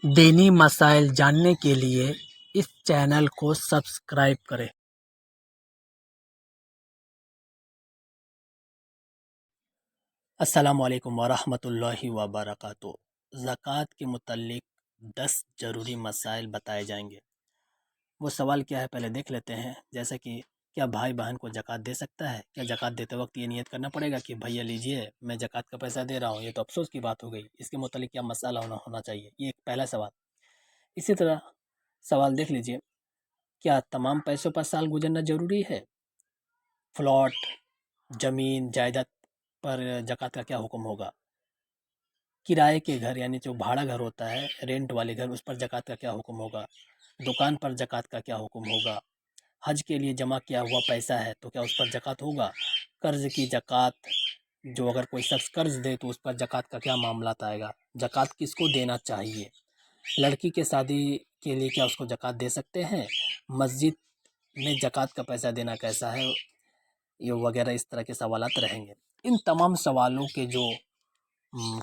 दीनी मसाइल जानने के लिए इस चैनल को सब्सक्राइब करें। अस्सलामु अलैकुम वरहमतुल्लाहि वबरकातुहू। ज़कात के मुतल्लिक 10 ज़रूरी मसाइल बताए जाएंगे। वो सवाल क्या है पहले देख लेते हैं। जैसे कि क्या भाई बहन को ज़कात दे सकता है? क्या ज़कात देते वक्त ये नियत करना पड़ेगा कि भैया लीजिए मैं ज़कात का पैसा दे रहा हूँ? ये तो अफसोस की बात हो गई। इसके मुतल्लिक क्या मसाला होना चाहिए? ये एक पहला सवाल। इसी तरह सवाल देख लीजिए, क्या तमाम पैसों पर साल गुजरना ज़रूरी है? प्लॉट, ज़मीन, जायदाद पर ज़कात का क्या हुक्म होगा? किराए के घर यानी जो भाड़ा घर होता है, रेंट वाले घर, उस पर ज़कात का क्या हुक्म होगा? दुकान पर ज़कात का क्या हुक्म होगा? हज के लिए जमा किया हुआ पैसा है तो क्या उस पर ज़कात होगा? कर्ज़ की ज़कात, जो अगर कोई शख्स कर्ज़ दे तो उस पर ज़कात का क्या मामला आएगा? ज़कात किसको देना चाहिए? लड़की के शादी के लिए क्या उसको ज़कात दे सकते हैं? मस्जिद में ज़कात का पैसा देना कैसा है? ये वगैरह इस तरह के सवालात रहेंगे। इन तमाम सवालों के जो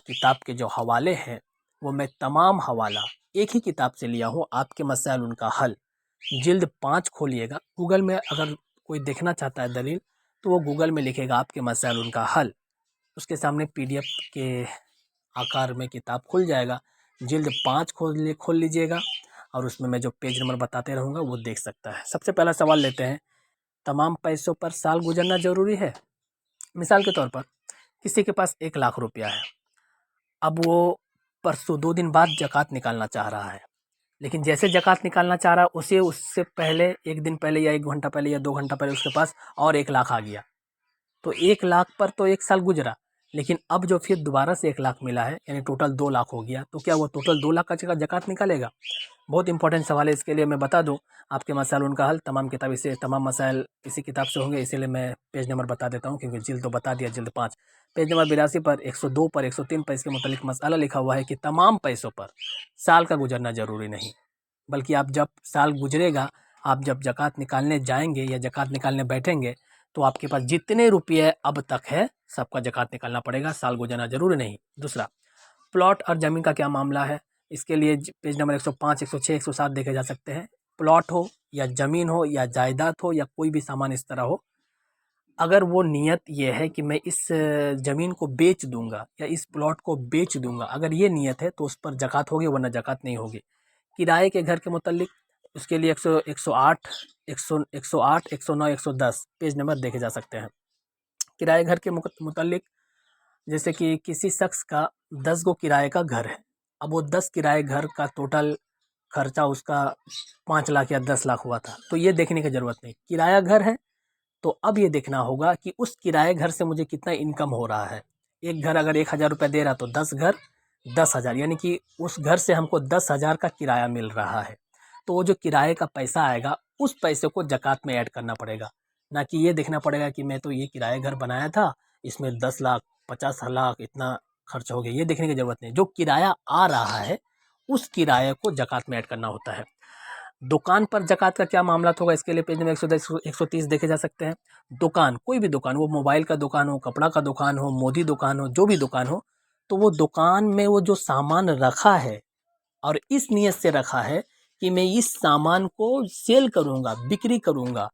किताब के जो हवाले हैं, वो मैं तमाम हवाला एक ही किताब से लिया हूँ, आपके मसाइल उनका हल। जिल्द 5 खोलिएगा। गूगल में अगर कोई देखना चाहता है दलील, तो वो गूगल में लिखेगा आपके मसाइल उनका हल। उसके सामने PDF के आकार में किताब खुल जाएगा। जिल्द 5 खोल लीजिएगा और उसमें मैं जो पेज नंबर बताते रहूँगा वो देख सकता है। सबसे पहला सवाल लेते हैं, तमाम पैसों पर साल गुजरना ज़रूरी है? मिसाल के तौर पर किसी के पास 1 लाख रुपया है। अब वो परसों 2 दिन बाद ज़कात निकालना चाह रहा है, लेकिन जैसे ज़कात निकालना चाह रहा है उसे उससे पहले 1 दिन पहले या 1 घंटा पहले या 2 घंटा पहले उसके पास और 1 लाख आ गया। तो 1 लाख पर तो 1 साल गुजरा, लेकिन अब जो फिर दोबारा से 1 लाख मिला है यानी टोटल 2 लाख हो गया, तो क्या वो टोटल 2 लाख का ज़कात निकालेगा? बहुत इंपॉर्टेंट सवाल है। इसके लिए मैं बता दूं, आपके मसाइल उनका हल तमाम मसाइल इसी किताब से होंगे, इसीलिए मैं पेज नंबर बता देता हूं, क्योंकि जिल्द तो बता दिया, जिल्द 5 पेज नंबर 82 पर, 102 पर, 103 पर इसके मुतालिक मसाला लिखा हुआ है कि तमाम पैसों पर साल का गुजरना ज़रूरी नहीं, बल्कि आप जब साल गुजरेगा, आप जब ज़कात निकालने जाएंगे या ज़कात निकालने बैठेंगे, तो आपके पास जितने रुपये अब तक है सबका ज़कात निकालना पड़ेगा, साल गुजरना ज़रूरी नहीं। दूसरा, प्लॉट और ज़मीन का क्या मामला है? इसके लिए पेज नंबर 105, 106, 107 देखे जा सकते हैं। प्लॉट हो या ज़मीन हो या जायदाद हो या कोई भी सामान इस तरह हो, अगर वो नियत ये है कि मैं इस ज़मीन को बेच दूंगा या इस प्लॉट को बेच दूंगा, अगर ये नियत है तो उस पर ज़कात होगी, वरना ज़कात नहीं होगी। किराए के घर के मुतालिक उसके लिए 108, 108, 109, 110 पेज नंबर देखे जा सकते हैं। किराए घर के मुतालिक जैसे कि किसी शख्स का 10 गो किराए का घर है। अब वो 10 किराए घर का टोटल खर्चा उसका 5 लाख या 10 लाख हुआ था, तो ये देखने की ज़रूरत नहीं। किराया घर है तो अब ये देखना होगा कि उस किराए घर से मुझे कितना इनकम हो रहा है। एक घर अगर 1,000 रुपये दे रहा तो 10 घर 10,000, यानी कि उस घर से हमको 10,000 का किराया मिल रहा है। तो वो जो किराए का पैसा आएगा, उस पैसे को ज़कात में ऐड करना पड़ेगा, ना कि ये देखना पड़ेगा कि मैं तो ये किराए घर बनाया था, इसमें 10 लाख 50 लाख इतना खर्च हो गया। ये देखने की ज़रूरत नहीं। जो किराया आ रहा है उस किराए को ज़कात में ऐड करना होता है। दुकान पर ज़कात का क्या मामला होगा? इसके लिए पेज नंबर 110, 130 देखे जा सकते हैं। दुकान, कोई भी दुकान, वो मोबाइल का दुकान हो, कपड़ा का दुकान हो, मोदी दुकान हो, जो भी दुकान हो, तो वो दुकान में वो जो सामान रखा है और इस नियत से रखा है कि मैं इस सामान को सेल करूंगा, बिक्री करूंगा,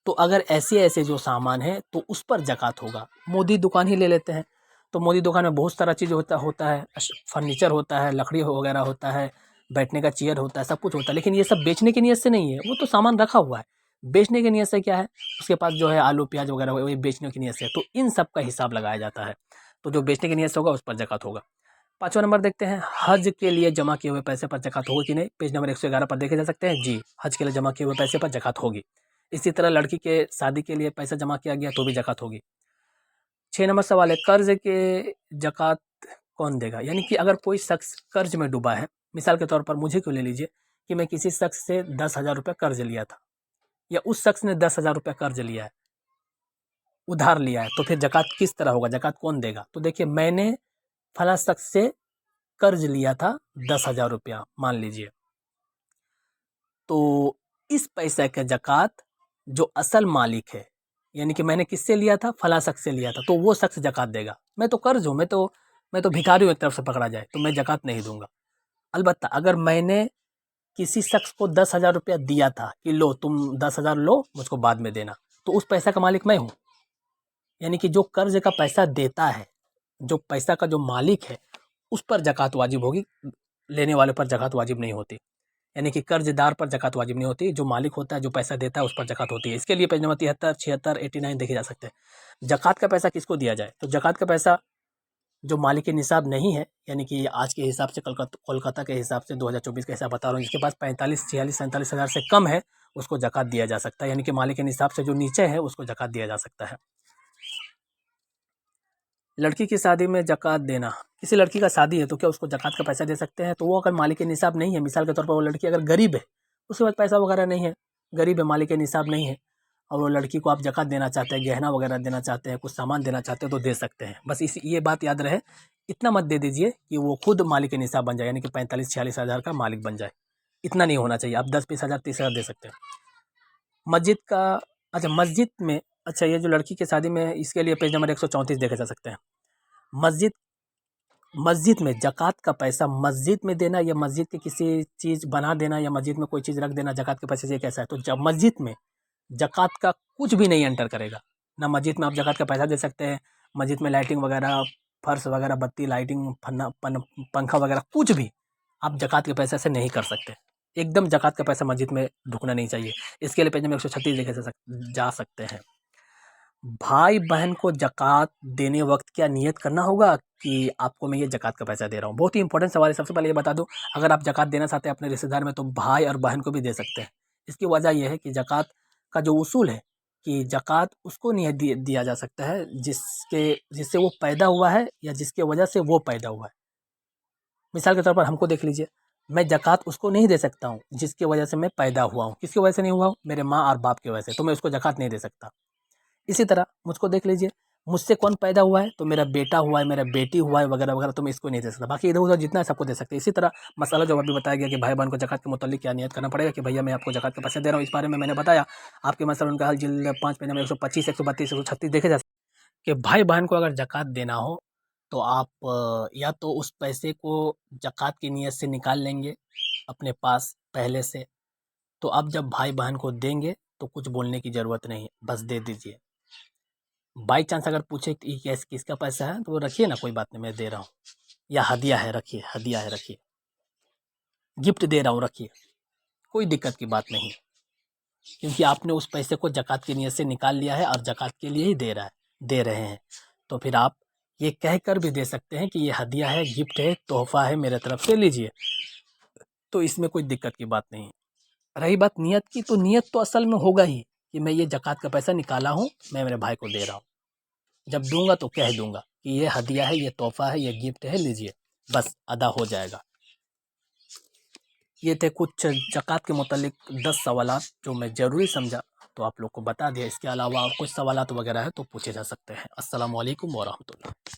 तो अगर ऐसे-ऐसे जो सामान है तो उस पर ज़कात होगा। मोदी दुकान ही ले लेते हैं, तो मोदी दुकान में बहुत सारा चीज़ होता है, फर्नीचर होता है, लकड़ी वगैरह होता है, बैठने का चेयर होता है, सब कुछ होता है, लेकिन ये सब बेचने की नीयत से नहीं है, वो तो सामान रखा हुआ है। बेचने की नीयत से क्या है, उसके पास जो है आलू, प्याज़ वगैरह वही बेचने की नीयत से, तो इन सब का हिसाब लगाया जाता है। तो जो बेचने की नीयत से होगा उस पर ज़कात होगा। 5वां नंबर देखते हैं, हज के लिए जमा किए हुए पैसे पर ज़कात होगी कि नहीं? पेज नंबर 111 पर देखे जा सकते हैं। जी, हज के लिए जमा किए हुए पैसे पर ज़कात होगी। इसी तरह लड़की के शादी के लिए पैसा जमा किया गया तो भी ज़कात होगी। 6 नंबर सवाल है, कर्ज़ के ज़कात कौन देगा? यानी कि अगर कोई शख्स कर्ज़ में डूबा है, मिसाल के तौर पर मुझे क्यों ले लीजिए कि मैं किसी शख्स से 10,000 रुपये कर्ज़ लिया था, या उस शख्स ने 10,000 रुपये कर्ज़ लिया है, उधार लिया है, तो फिर ज़कात किस तरह होगा? ज़कात कौन देगा? तो देखिए, मैंने फलाँ शख्स से कर्ज़ लिया था 10,000 रुपया मान लीजिए, तो इस पैसे का ज़कात जो असल मालिक है, यानी कि मैंने किससे लिया था? फलाँ शख्स से लिया था, तो वो शख्स ज़कात देगा। मैं तो कर्ज़ हूँ, मैं तो भिखारी हूँ एक तरफ से पकड़ा जाए, तो मैं ज़कात नहीं दूँगा। अलबत्ता अगर मैंने किसी शख्स को 10,000 रुपया दिया था कि लो तुम 10,000 लो, मुझको बाद में देना, तो उस पैसा का मालिक मैं हूँ। यानी कि जो कर्ज का पैसा देता है, जो पैसा का जो मालिक है, उस पर ज़कात वाजिब होगी, लेने वाले पर ज़कात वाजिब नहीं होती। यानी कि कर्ज़दार पर ज़कात वाजिब नहीं होती, जो मालिक होता है, जो पैसा देता है, उस पर ज़कात होती है। इसके लिए पेज नंबर 73, 76, 89 देखे जा सकते हैं। ज़कात का पैसा किसको दिया जाए? तो ज़कात का पैसा जो मालिक निसाब नहीं है, यानी कि आज के हिसाब से कोलकाता के हिसाब से 2024 का हिसाब बता रहा हूँ, जिसके पास 45, 46, 47 हज़ार से कम है, उसको ज़कात दिया जा सकता है। यानी कि मालिक निसाब से जो नीचे है, उसको ज़कात दिया जा सकता है। लड़की की शादी में ज़कात देना, किसी लड़की का शादी है तो क्या उसको ज़कात का पैसा दे सकते हैं? तो वो अगर मालिक निसाब नहीं है, मिसाल के तौर पर वो लड़की अगर गरीब है, उसके पास पैसा वगैरह नहीं है, गरीब है, मालिक निसाब नहीं है, और वो लड़की को आप ज़कात देना चाहते हैं, गहना वगैरह देना चाहते हैं, कुछ सामान देना चाहते हैं, तो दे सकते हैं। बस ये बात याद रहे, इतना मत दे दीजिए कि वो खुद मालिक निसाब बन जाए, यानी कि 45-46 हज़ार का मालिक बन जाए। इतना नहीं होना चाहिए। आप 10-20 हज़ार, 30 हज़ार दे सकते हैं। मस्जिद का, अच्छा मस्जिद में, अच्छा ये जो लड़की की शादी में, इसके लिए पेज नंबर 134 देखे जा सकते हैं। मस्जिद मस्जिद में ज़कात का पैसा मस्जिद में देना, या मस्जिद की किसी चीज़ बना देना, या मस्जिद में कोई चीज़ रख देना ज़कात के पैसे से, ये कैसा है? तो जब मस्जिद में ज़कात का कुछ भी नहीं एंटर करेगा। ना मस्जिद में आप ज़कात का पैसा दे सकते हैं, मस्जिद में लाइटिंग वगैरह, फर्श वगैरह, बत्ती, लाइटिंग, पंखा वगैरह कुछ भी आप ज़कात के पैसे से नहीं कर सकते। एकदम ज़कात का पैसा मस्जिद में ढुकना नहीं चाहिए। इसके लिए पेज नंबर 136 देखे जा सकते हैं। भाई बहन को ज़कात देने वक़्त क्या नियत करना होगा कि आपको मैं ये ज़कात का पैसा दे रहा हूँ? बहुत ही इंपॉर्टेंट सवाल है। सबसे पहले ये बता दूँ, अगर आप ज़कात देना चाहते हैं अपने रिश्तेदार में, तो भाई और बहन को भी दे सकते हैं। इसकी वजह ये है कि ज़कात का जो उसूल है कि ज़कात उसको नहीं दिया जा सकता है जिससे वो पैदा हुआ है, या जिसकी वजह से वो पैदा हुआ है। मिसाल के तौर पर हमको देख लीजिए, मैं ज़कात उसको नहीं दे सकता हूँ जिसकी वजह से मैं पैदा हुआ हूँ। किसकी वजह से नहीं हुआ हूँ? मेरे माँ और बाप की वजह से, तो मैं उसको ज़कात नहीं दे सकता। इसी तरह मुझको देख लीजिए, मुझसे कौन पैदा हुआ है? तो मेरा बेटा हुआ है, मेरा बेटी हुआ है, वगैरह वगैरह, तो मैं इसको नहीं दे सकता। बाकी इधर-उधर जितना है सबको दे सकते हैं। इसी तरह मसला जो अभी बताया गया कि भाई-बहन को ज़कात के मुतालिक क्या नियत करना पड़ेगा कि भैया मैं आपको ज़कात के पैसे दे रहा हूँ, इस बारे में मैंने बताया। आपके मसलन का हल जिल्द 5 पेज नंबर 125, 132, 136 देखे जा कि भाई-बहन को अगर ज़कात देना हो, तो आप या तो उस पैसे को ज़कात की नीयत से निकाल लेंगे अपने पास पहले से, तो अब जब भाई-बहन को देंगे, तो कुछ बोलने की ज़रूरत नहीं है, बस दे दीजिए। बाई चांस अगर पूछे कि ये किसका पैसा है, तो वो रखिए ना, कोई बात नहीं, मैं दे रहा हूँ, या हदिया है रखिए, हदिया है रखिए, गिफ्ट दे रहा हूँ रखिए, कोई दिक्कत की बात नहीं है। क्योंकि आपने उस पैसे को ज़कात की नीयत से निकाल लिया है और ज़कात के लिए ही दे रहे हैं। तो फिर आप ये कहकर भी दे सकते हैं कि ये हदिया है, गिफ्ट है, तोहफ़ा है मेरे तरफ से, लीजिए। तो इसमें कोई दिक्कत की बात नहीं है। रही बात नियत की, तो नियत तो असल में होगा ही कि मैं ये ज़कात का पैसा निकाला हूँ, मैं मेरे भाई को दे रहा हूँ। जब दूँगा तो कह दूँगा कि ये हदिया है, ये तोहफ़ा है, ये गिफ्ट है, लीजिए, बस अदा हो जाएगा। ये थे कुछ ज़कात के मुतालिक 10 सवालात जो मैं ज़रूरी समझा, तो आप लोग को बता दिया। इसके अलावा और कुछ सवालात वगैरह है तो पूछे जा सकते हैं। अस्सलामु अलैकुम व रहमतुल्लाह।